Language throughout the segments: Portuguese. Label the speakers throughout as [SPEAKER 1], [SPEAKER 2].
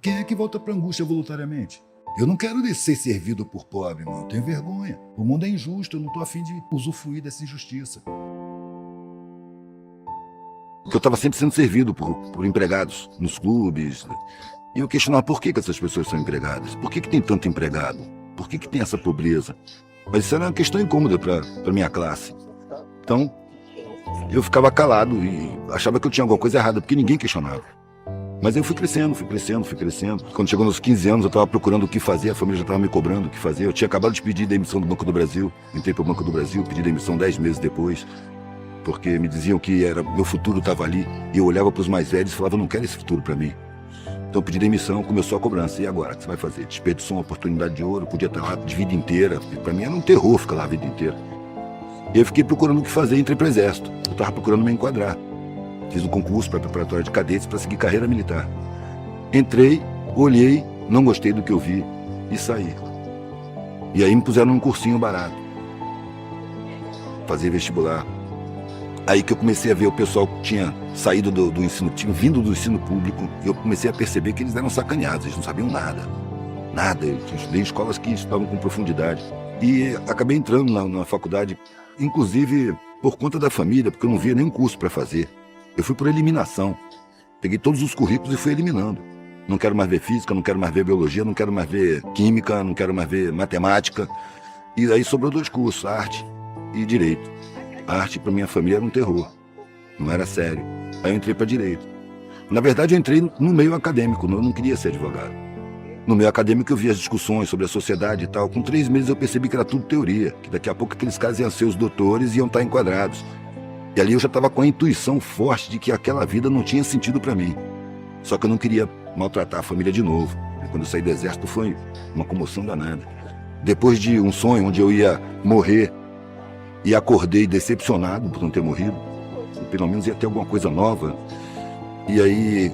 [SPEAKER 1] Quem é que volta para a angústia voluntariamente? Eu não quero ser servido por pobre, irmão. Eu tenho vergonha. O mundo é injusto, eu não estou afim de usufruir dessa injustiça. Porque eu estava sempre sendo servido por empregados nos clubes. E eu questionava por que essas pessoas são empregadas. Por que tem tanto empregado? Por que tem essa pobreza? Mas isso era uma questão incômoda para a minha classe. Então, eu ficava calado e achava que eu tinha alguma coisa errada, porque ninguém questionava. Mas eu fui crescendo. Quando chegou nos 15 anos, eu estava procurando o que fazer, a família já estava me cobrando o que fazer. Eu tinha acabado de pedir demissão do Banco do Brasil, entrei para o Banco do Brasil, pedi demissão 10 meses depois, porque me diziam que meu futuro estava ali. E eu olhava para os mais velhos e falava, não quero esse futuro para mim. Então eu pedi demissão, começou a cobrança. E agora, o que você vai fazer? Desperdiçou uma oportunidade de ouro, podia estar lá de vida inteira. Para mim era um terror ficar lá a vida inteira. E eu fiquei procurando o que fazer, entrei para o Exército. Eu estava procurando me enquadrar. Fiz um concurso para preparatória de cadetes para seguir carreira militar. Entrei, olhei, não gostei do que eu vi e saí. E aí me puseram num cursinho barato. Fazer vestibular. Aí que eu comecei a ver o pessoal que tinha saído do ensino, tinha vindo do ensino público, e eu comecei a perceber que eles eram sacaneados, eles não sabiam nada. Nada, eu estudei em escolas que estavam com profundidade. E acabei entrando na faculdade, inclusive por conta da família, porque eu não via nenhum curso para fazer. Eu fui por eliminação. Peguei todos os currículos e fui eliminando. Não quero mais ver física, não quero mais ver biologia, não quero mais ver química, não quero mais ver matemática. E aí sobrou 2 cursos, arte e direito. A arte para minha família era um terror. Não era sério. Aí eu entrei para direito. Na verdade eu entrei no meio acadêmico, eu não queria ser advogado. No meio acadêmico eu via as discussões sobre a sociedade e tal. Com 3 meses eu percebi que era tudo teoria, que daqui a pouco aqueles caras iam ser os doutores e iam estar enquadrados. E ali eu já estava com a intuição forte de que aquela vida não tinha sentido para mim. Só que eu não queria maltratar a família de novo. E quando eu saí do Exército foi uma comoção danada. Depois de um sonho onde eu ia morrer e acordei decepcionado por não ter morrido, pelo menos ia ter alguma coisa nova. E aí,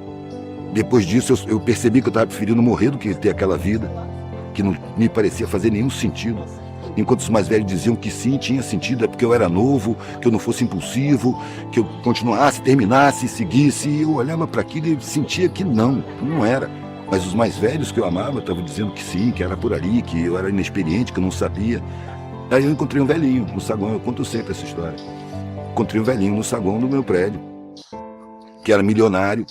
[SPEAKER 1] depois disso, eu percebi que eu estava preferindo morrer do que ter aquela vida, que não me parecia fazer nenhum sentido. Enquanto os mais velhos diziam que sim, tinha sentido, é porque eu era novo, que eu não fosse impulsivo, que eu continuasse, terminasse, seguisse. E eu olhava para aquilo e sentia que não era. Mas os mais velhos que eu amava estavam dizendo que sim, que era por ali, que eu era inexperiente, que eu não sabia. Aí eu encontrei um velhinho no saguão, eu conto sempre essa história. Encontrei um velhinho no saguão do meu prédio, que era milionário,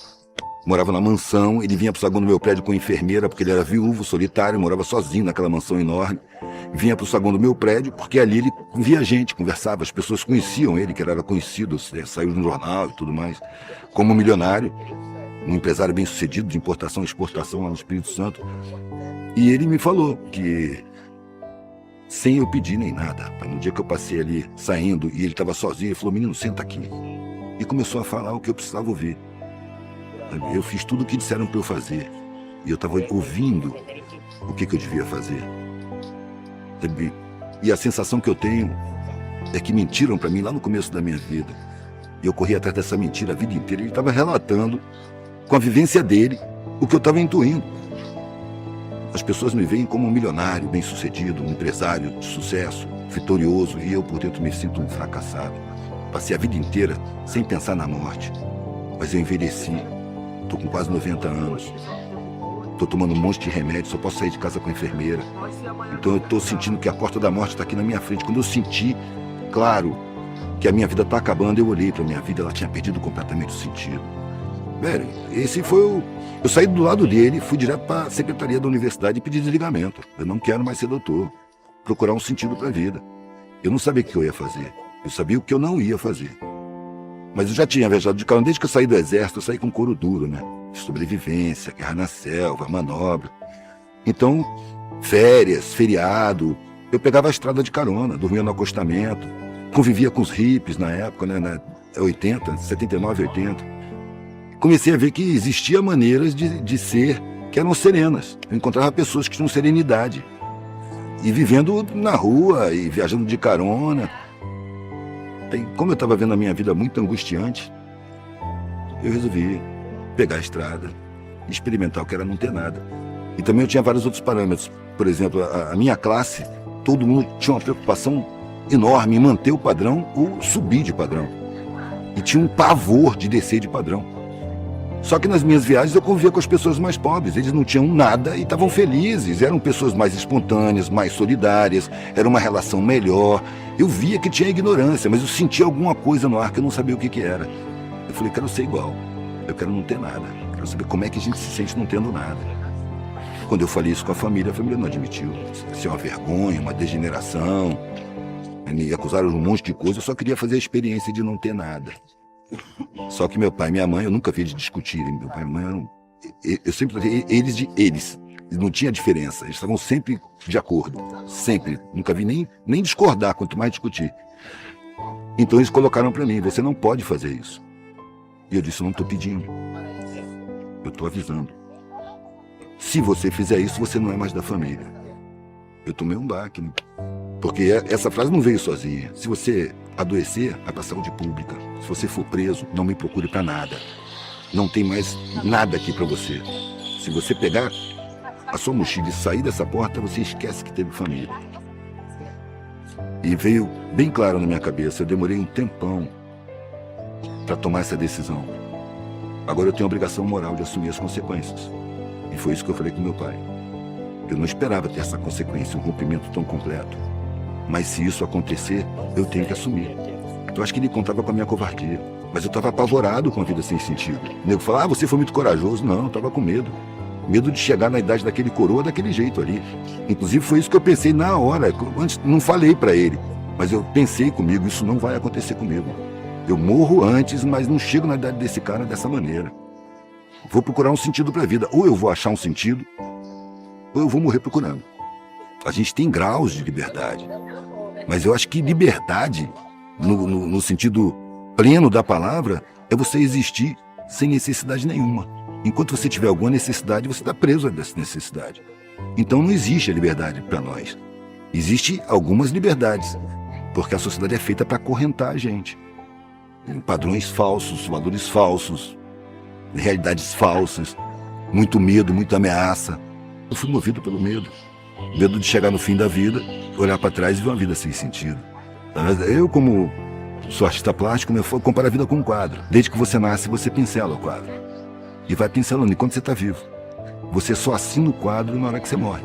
[SPEAKER 1] morava na mansão, ele vinha para o saguão do meu prédio com enfermeira, porque ele era viúvo, solitário, morava sozinho naquela mansão enorme. Vinha para o saguão do meu prédio, porque ali ele via gente, conversava, as pessoas conheciam ele, que ele era conhecido, saiu no jornal e tudo mais, como milionário, um empresário bem sucedido de importação e exportação lá no Espírito Santo. E ele me falou que, sem eu pedir nem nada, no dia que eu passei ali saindo e ele estava sozinho, ele falou, menino, senta aqui. E começou a falar o que eu precisava ouvir. Eu fiz tudo o que disseram para eu fazer. E eu estava ouvindo o que eu devia fazer. E a sensação que eu tenho é que mentiram para mim lá no começo da minha vida. E eu corri atrás dessa mentira a vida inteira. Ele estava relatando, com a vivência dele, o que eu estava intuindo. As pessoas me veem como um milionário, bem-sucedido, um empresário de sucesso, vitorioso, e eu por dentro me sinto um fracassado. Passei a vida inteira sem pensar na morte. Mas eu envelheci, estou com quase 90 anos. Estou tomando um monte de remédio, só posso sair de casa com a enfermeira. Então eu estou sentindo que a porta da morte está aqui na minha frente. Quando eu senti, claro, que a minha vida está acabando, eu olhei para a minha vida, ela tinha perdido completamente o sentido. Velho, esse foi o... Eu saí do lado dele, fui direto para a secretaria da universidade e pedi desligamento. Eu não quero mais ser doutor. Procurar um sentido para a vida. Eu não sabia o que eu ia fazer. Eu sabia o que eu não ia fazer. Mas eu já tinha viajado de carro. Desde que eu saí do Exército, eu saí com couro duro, né? Sobrevivência, guerra na selva, manobra. Então, férias, feriado, eu pegava a estrada de carona, dormia no acostamento, convivia com os hippies na época, né? Na 80, 79, 80. Comecei a ver que existia maneiras de ser que eram serenas. Eu encontrava pessoas que tinham serenidade. E vivendo na rua e viajando de carona. Aí, como eu estava vendo a minha vida muito angustiante, eu resolvi pegar a estrada e experimentar o que era não ter nada. E também eu tinha vários outros parâmetros. Por exemplo, a minha classe, todo mundo tinha uma preocupação enorme em manter o padrão ou subir de padrão. E tinha um pavor de descer de padrão. Só que nas minhas viagens eu convivia com as pessoas mais pobres. Eles não tinham nada e estavam felizes. Eram pessoas mais espontâneas, mais solidárias. Era uma relação melhor. Eu via que tinha ignorância, mas eu sentia alguma coisa no ar que eu não sabia o que era. Eu falei, quero ser igual. Eu quero não ter nada. Quero saber como é que a gente se sente não tendo nada. Quando eu falei isso com a família não admitiu. Isso é uma vergonha, uma degeneração. Me acusaram de um monte de coisa. Eu só queria fazer a experiência de não ter nada. Só que meu pai e minha mãe, eu nunca vi eles discutirem. Meu pai e minha mãe, eu sempre tratei eles de eles. Não tinha diferença. Eles estavam sempre de acordo. Sempre. Nunca vi nem discordar, quanto mais discutir. Então eles colocaram para mim, você não pode fazer isso. E eu disse, eu não estou pedindo. Eu estou avisando. Se você fizer isso, você não é mais da família. Eu tomei um baque, né? Porque essa frase não veio sozinha. Se você adoecer, vai para a saúde pública. Se você for preso, não me procure para nada. Não tem mais nada aqui para você. Se você pegar a sua mochila e sair dessa porta, você esquece que teve família. E veio bem claro na minha cabeça. Eu demorei um tempão para tomar essa decisão. Agora eu tenho a obrigação moral de assumir as consequências. E foi isso que eu falei com meu pai. Eu não esperava ter essa consequência, um rompimento tão completo. Mas se isso acontecer, eu tenho que assumir. Eu acho que ele contava com a minha covardia. Mas eu estava apavorado com a vida sem sentido. O nego falava, você foi muito corajoso. Não, eu estava com medo. Medo de chegar na idade daquele coroa daquele jeito ali. Inclusive foi isso que eu pensei na hora. Antes, não falei para ele, mas eu pensei comigo, isso não vai acontecer comigo. Eu morro antes, mas não chego na idade desse cara dessa maneira. Vou procurar um sentido para a vida. Ou eu vou achar um sentido, ou eu vou morrer procurando. A gente tem graus de liberdade. Mas eu acho que liberdade, no sentido pleno da palavra, é você existir sem necessidade nenhuma. Enquanto você tiver alguma necessidade, você está preso a dessa necessidade. Então não existe a liberdade para nós. Existem algumas liberdades, porque a sociedade é feita para acorrentar a gente. Padrões falsos, valores falsos, realidades falsas, muito medo, muita ameaça. Eu fui movido pelo medo. Medo de chegar no fim da vida, olhar para trás e ver uma vida sem sentido. Eu, como sou artista plástico, eu comparo a vida com um quadro. Desde que você nasce, você pincela o quadro. E vai pincelando enquanto você está vivo. Você só assina o quadro na hora que você morre.